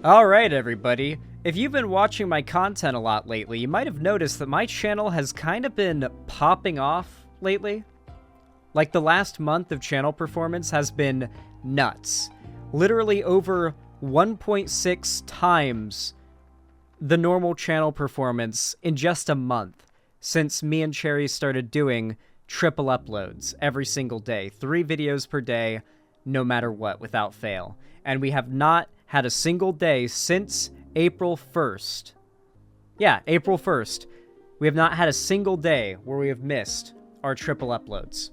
Alright everybody, if you've been watching my content a lot lately, you might have noticed that my channel has kind of been popping off lately. Like the last month of channel performance has been nuts. Literally over 1.6 times the normal channel performance in just a month since me and Cherry started doing triple uploads every single day. 3 videos per day, no matter what, without fail. And we have not had a single day since April 1st. Yeah, April 1st. We have not had a single day where we have missed our triple uploads.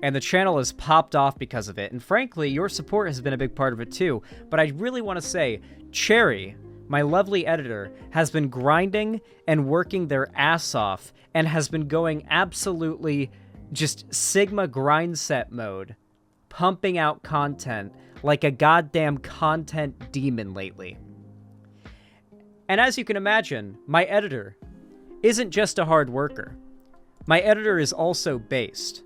And the channel has popped off because of it. And frankly, your support has been a big part of it too. But I really want to say, Cherry, my lovely editor, has been grinding and working their ass off and has been going absolutely just Sigma grind set mode, pumping out content like a goddamn content demon lately. And as you can imagine, my editor isn't just a hard worker. My editor is also based.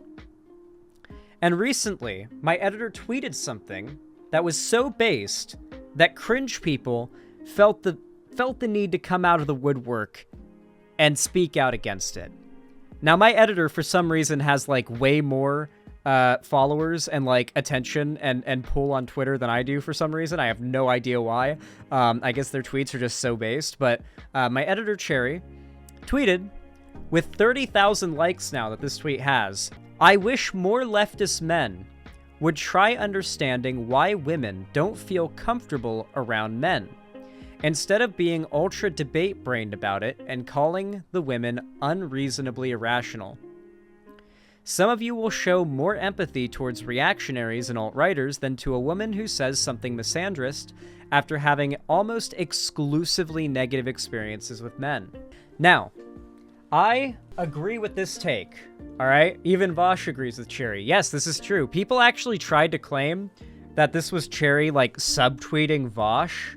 And recently, my editor tweeted something that was so based that cringe people felt the need to come out of the woodwork and speak out against it. Now, my editor, for some reason, has, like, way more followers and, like, attention and pull on Twitter than I do for some reason. I have no idea why. I guess their tweets are just so based. But my editor, Cherry, tweeted, with 30,000 likes now that this tweet has, "I wish more leftist men would try understanding why women don't feel comfortable around men, instead of being ultra debate-brained about it and calling the women unreasonably irrational. Some of you will show more empathy towards reactionaries and alt-righters than to a woman who says something misandrist after having almost exclusively negative experiences with men." Now, I agree with this take, alright? Even Vosh agrees with Cherry. Yes, this is true. People actually tried to claim that this was Cherry, like, subtweeting Vosh,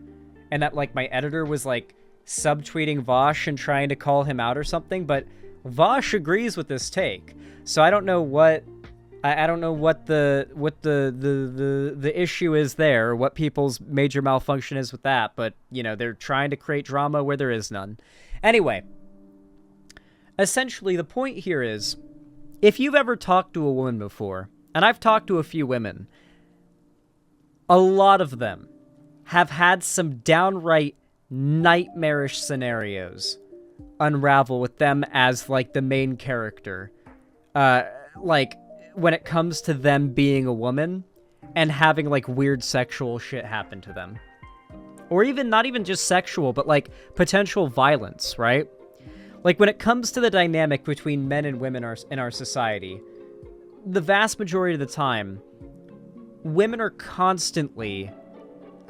and that, like, my editor was, like, subtweeting Vosh and trying to call him out or something, but Vosh agrees with this take. So I don't know what the issue is there, or what people's major malfunction is with that, but, you know, they're trying to create drama where there is none. Anyway, essentially the point here is, if you've ever talked to a woman before, and I've talked to a few women, a lot of them have had some downright nightmarish scenarios unravel with them as, like, the main character. Like, when it comes to them being a woman and having, like, weird sexual shit happen to them. Or even, not even just sexual, but, like, potential violence, right? Like, when it comes to the dynamic between men and women in our society, the vast majority of the time, women are constantly,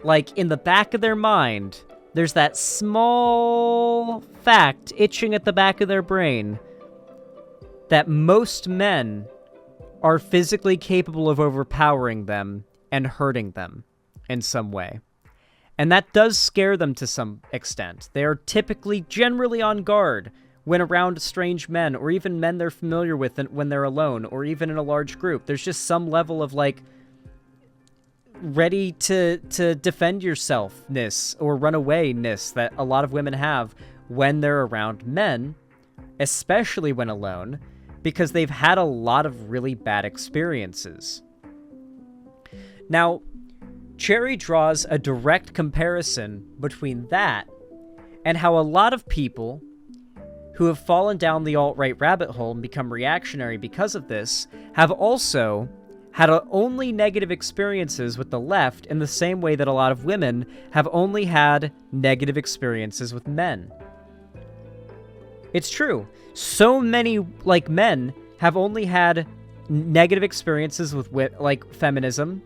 like, in the back of their mind, there's that small fact itching at the back of their brain that most men are physically capable of overpowering them and hurting them in some way. And that does scare them to some extent. They are typically generally on guard when around strange men, or even men they're familiar with when they're alone, or even in a large group. There's just some level of, like, ready to defend yourself-ness or run away-ness that a lot of women have when they're around men, especially when alone, because they've had a lot of really bad experiences. Now, Cherry draws a direct comparison between that and how a lot of people who have fallen down the alt-right rabbit hole and become reactionary because of this have also had only negative experiences with the left, in the same way that a lot of women have only had negative experiences with men. It's true. So many, like, men have only had negative experiences with, like, feminism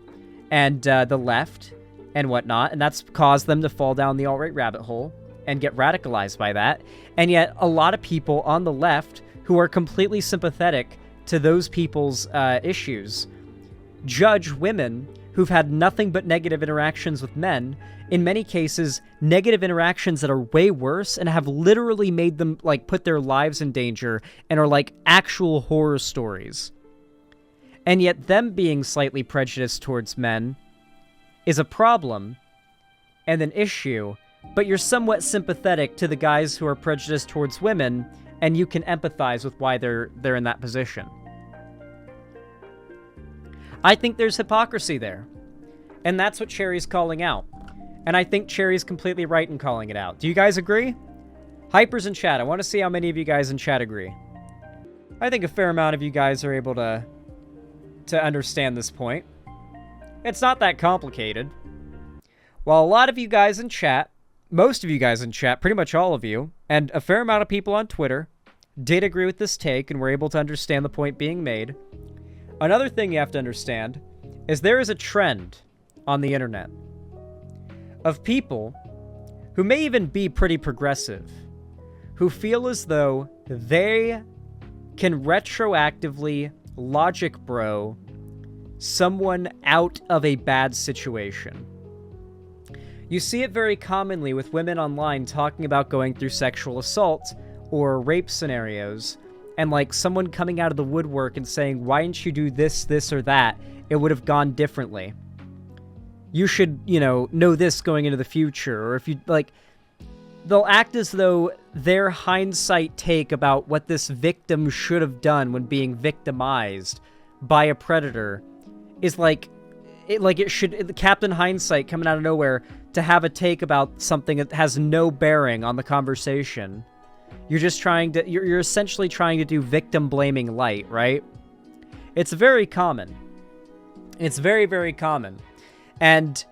and the left and whatnot, and that's caused them to fall down the alt-right rabbit hole and get radicalized by that. And yet, a lot of people on the left who are completely sympathetic to those people's issues judge women who've had nothing but negative interactions with men, in many cases, negative interactions that are way worse and have literally made them, like, put their lives in danger and are, like, actual horror stories. And yet them being slightly prejudiced towards men is a problem and an issue, but you're somewhat sympathetic to the guys who are prejudiced towards women, and you can empathize with why they're in that position. I think there's hypocrisy there, and that's what Cherry's calling out. And I think Cherry's completely right in calling it out. Do you guys agree? Hypers in chat, I want to see how many of you guys in chat agree. I think a fair amount of you guys are able to understand this point. It's not that complicated. While a lot of you guys in chat, most of you guys in chat, pretty much all of you, and a fair amount of people on Twitter did agree with this take and were able to understand the point being made, another thing you have to understand is there is a trend on the internet of people who may even be pretty progressive, who feel as though they can retroactively logic bro someone out of a bad situation. You see it very commonly with women online talking about going through sexual assault or rape scenarios, and like someone coming out of the woodwork and saying, why didn't you do this, this, or that? It would have gone differently. You should, know this going into the future. Or if you, they'll act as though their hindsight take about what this victim should have done when being victimized by a predator is it should, the Captain Hindsight coming out of nowhere to have a take about something that has no bearing on the conversation. You're just you're essentially trying to do victim blaming light, right? It's very common. It's very, very common. And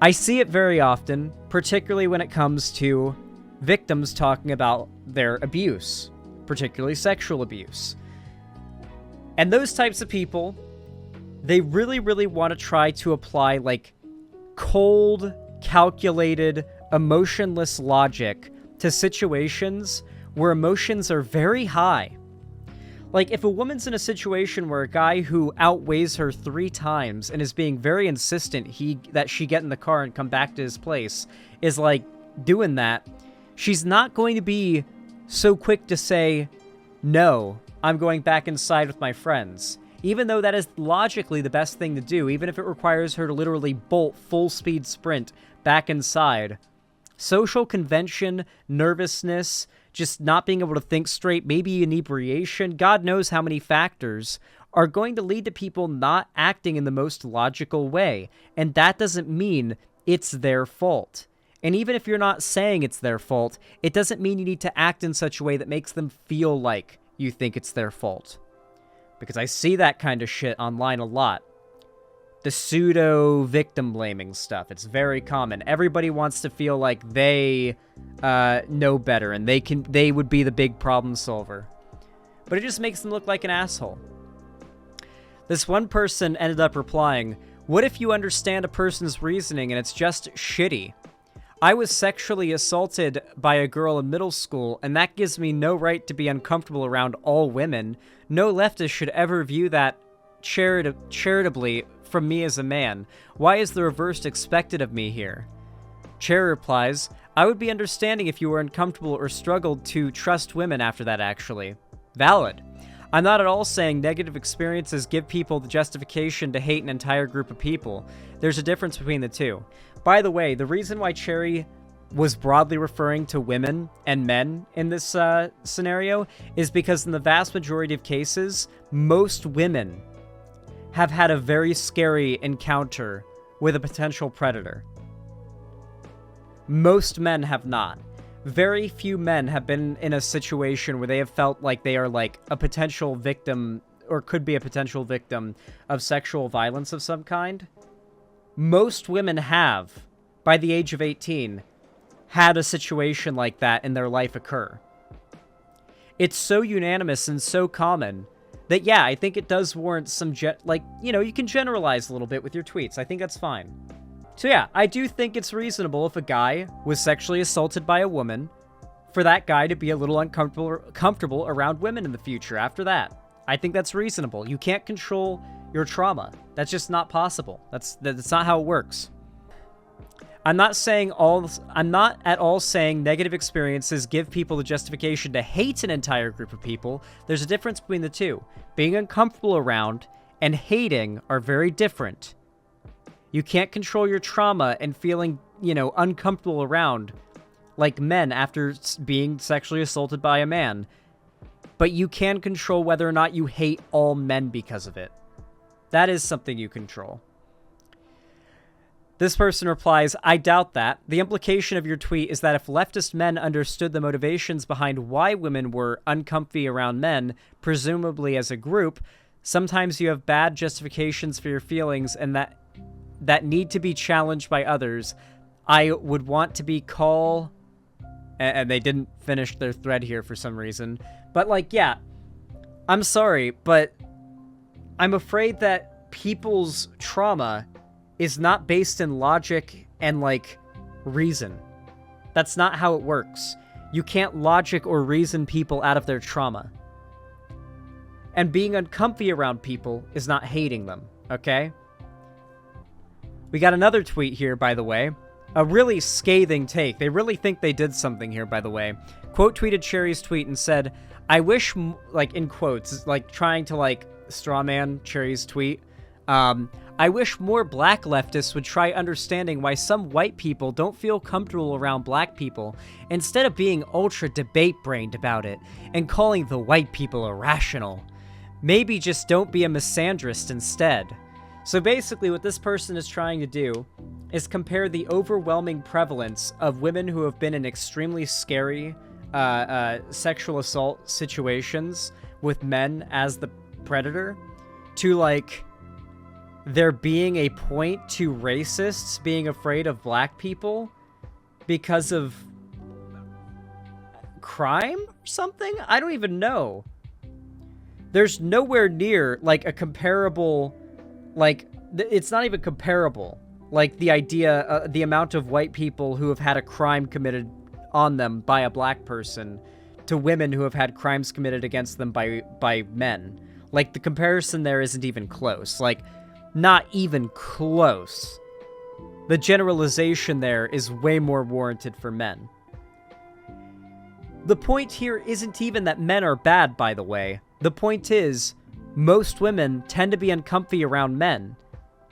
I see it very often, particularly when it comes to victims talking about their abuse, particularly sexual abuse. And those types of people, they really, really want to try to apply cold, calculated, emotionless logic to situations where emotions are very high. Like, if a woman's in a situation where a guy who outweighs her 3 times and is being very insistent that she get in the car and come back to his place is, doing that, she's not going to be so quick to say, no, I'm going back inside with my friends. Even though that is logically the best thing to do, even if it requires her to literally bolt full-speed sprint back inside. Social convention, nervousness, just not being able to think straight, maybe inebriation, God knows how many factors are going to lead to people not acting in the most logical way. And that doesn't mean it's their fault. And even if you're not saying it's their fault, it doesn't mean you need to act in such a way that makes them feel like you think it's their fault. Because I see that kind of shit online a lot. The pseudo victim blaming stuff. It's very common. Everybody wants to feel like they know better and they would be the big problem solver. But it just makes them look like an asshole. This one person ended up replying, "What if you understand a person's reasoning and it's just shitty? I was sexually assaulted by a girl in middle school, and that gives me no right to be uncomfortable around all women. No leftist should ever view that charitably from me as a man. Why is the reverse expected of me here?" Cherry replies, "I would be understanding if you were uncomfortable or struggled to trust women after that, actually." Valid. I'm not at all saying negative experiences give people the justification to hate an entire group of people. There's a difference between the two. By the way, the reason why Cherry was broadly referring to women and men in this scenario is because in the vast majority of cases, most women have had a very scary encounter with a potential predator. Most men have not. Very few men have been in a situation where they have felt like they are like a potential victim or could be a potential victim of sexual violence of some kind. Most women have, by the age of 18, had a situation like that in their life occur. It's so unanimous and so common that, yeah, I think it does warrant some, you can generalize a little bit with your tweets. I think that's fine. So yeah, I do think it's reasonable if a guy was sexually assaulted by a woman, for that guy to be a little uncomfortable around women in the future after that. I think that's reasonable. You can't control your trauma. That's just not possible. That's not how it works. I'm not at all saying negative experiences give people the justification to hate an entire group of people. There's a difference between the two. Being uncomfortable around and hating are very different. You can't control your trauma and feeling uncomfortable around, like men after being sexually assaulted by a man. But you can control whether or not you hate all men because of it. That is something you control. This person replies, I doubt that. The implication of your tweet is that if leftist men understood the motivations behind why women were uncomfy around men, presumably as a group, sometimes you have bad justifications for your feelings and that need to be challenged by others. I would want to be call... And they didn't finish their thread here for some reason. But, like, yeah, I'm sorry, but I'm afraid that people's trauma is not based in logic and, like, reason. That's not how it works. You can't logic or reason people out of their trauma. And being uncomfy around people is not hating them, okay? We got another tweet here, by the way. A really scathing take. They really think they did something here, by the way. Quote tweeted Cherry's tweet and said, I wish, like, in quotes, like, trying to, like, strawman Cherry's tweet. I wish more black leftists would try understanding why some white people don't feel comfortable around black people, instead of being ultra debate-brained about it and calling the white people irrational. Maybe just don't be a misandrist instead. So basically what this person is trying to do is compare the overwhelming prevalence of women who have been in extremely scary sexual assault situations with men as the predator to, like, there being a point to racists being afraid of black people because of crime or something? I don't even know. There's nowhere near, like, a comparable, like, it's not even comparable. Like, the idea, the amount of white people who have had a crime committed on them by a black person to women who have had crimes committed against them by men. Like, the comparison there isn't even close. Like, not even close. The generalization there is way more warranted for men. The point here isn't even that men are bad, by the way. The point is, most women tend to be uncomfy around men.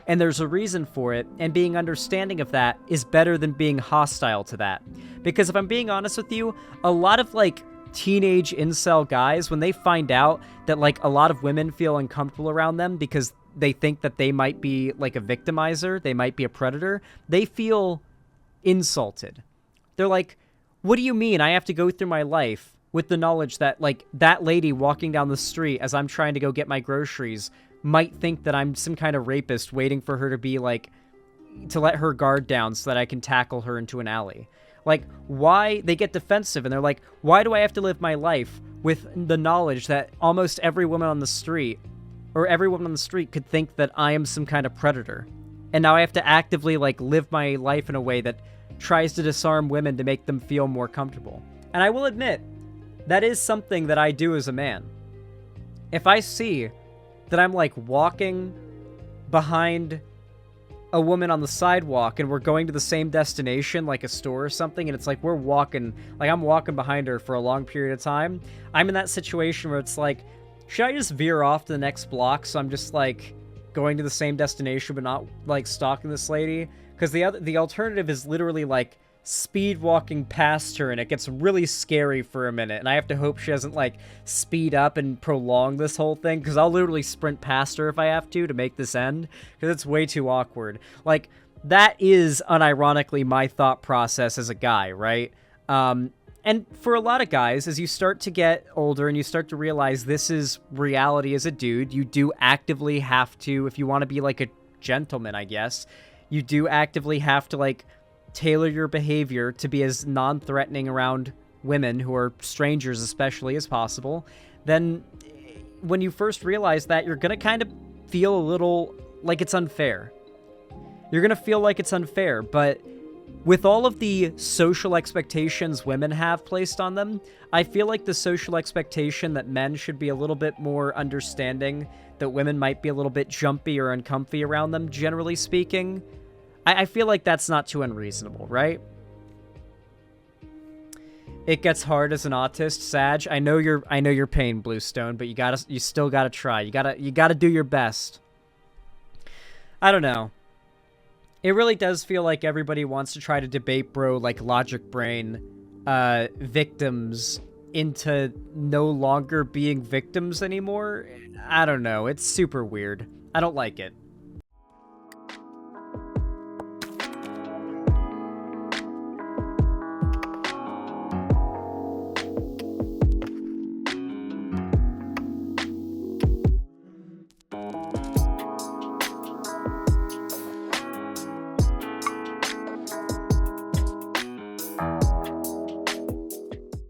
And there's a reason for it, and being understanding of that is better than being hostile to that. Because if I'm being honest with you, a lot of, like, teenage incel guys, when they find out that, like, a lot of women feel uncomfortable around them because they think that they might be, like, a victimizer, they might be a predator, they feel insulted. They're like, what do you mean I have to go through my life with the knowledge that, like, that lady walking down the street as I'm trying to go get my groceries might think that I'm some kind of rapist waiting for her to be, like, to let her guard down so that I can tackle her into an alley. Like, why? They get defensive, and they're like, why do I have to live my life with the knowledge that almost every woman on the street, or every woman on the street could think that I am some kind of predator? And now I have to actively, like, live my life in a way that tries to disarm women to make them feel more comfortable. And I will admit, that is something that I do as a man. If I see that I'm, like, walking behind a woman on the sidewalk and we're going to the same destination, like a store or something, and it's like we're walking, like I'm walking behind her for a long period of time, I'm in that situation where it's like, should I just veer off to the next block so I'm just, like, going to the same destination but not, like, stalking this lady? Because the alternative is literally, like, speed walking past her, and it gets really scary for a minute, and I have to hope she doesn't, like, speed up and prolong this whole thing, because I'll literally sprint past her if I have to make this end, because it's way too awkward. Like, that is unironically my thought process as a guy, right? And for a lot of guys, as you start to get older and you start to realize this is reality as a dude, you do actively have to, if you want to be, like, a gentleman, I guess, you do actively have to, like, tailor your behavior to be as non-threatening around women who are strangers especially as possible. Then when you first realize that, you're gonna kind of feel a little like it's unfair. You're gonna feel like it's unfair, but with all of the social expectations women have placed on them, I feel like the social expectation that men should be a little bit more understanding, that women might be a little bit jumpy or uncomfy around them, generally speaking, I feel like that's not too unreasonable, right? It gets hard as an autist, Sag. I know your pain, Bluestone, but you still gotta try. You gotta do your best. I don't know. It really does feel like everybody wants to try to debate bro like Logic Brain victims into no longer being victims anymore. I don't know. It's super weird. I don't like it.